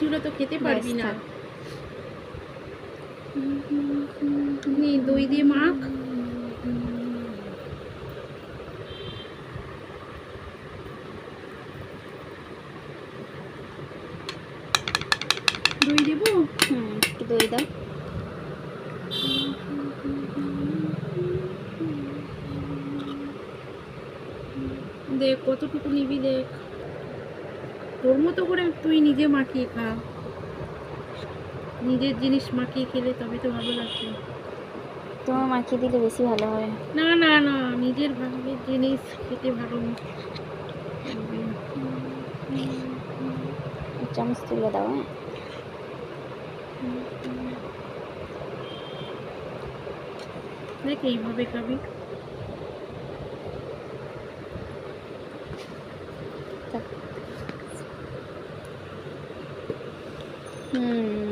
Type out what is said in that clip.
জিনিসগুলো তো খেতে পারবি ব্যাস না। থাক। নে দই দিয়ে মাখ। দই দেবো? একটু দই দাও। দেখ কতটুকু নিবি, দেখ তোর মতো করে তুই নিজে মাখিয়ে খা। নিজের জিনিস মাখিয়ে খেলে তবে তো ভালো লাগবে। তোমার মাখিয়ে দিলে বেশি ভালো হয়। না না না, নিজের ভাগের জিনিস খেতে ভালো লাগবে। চামচ তুলে দাও। দেখ এইভাবে খাবি। হুম।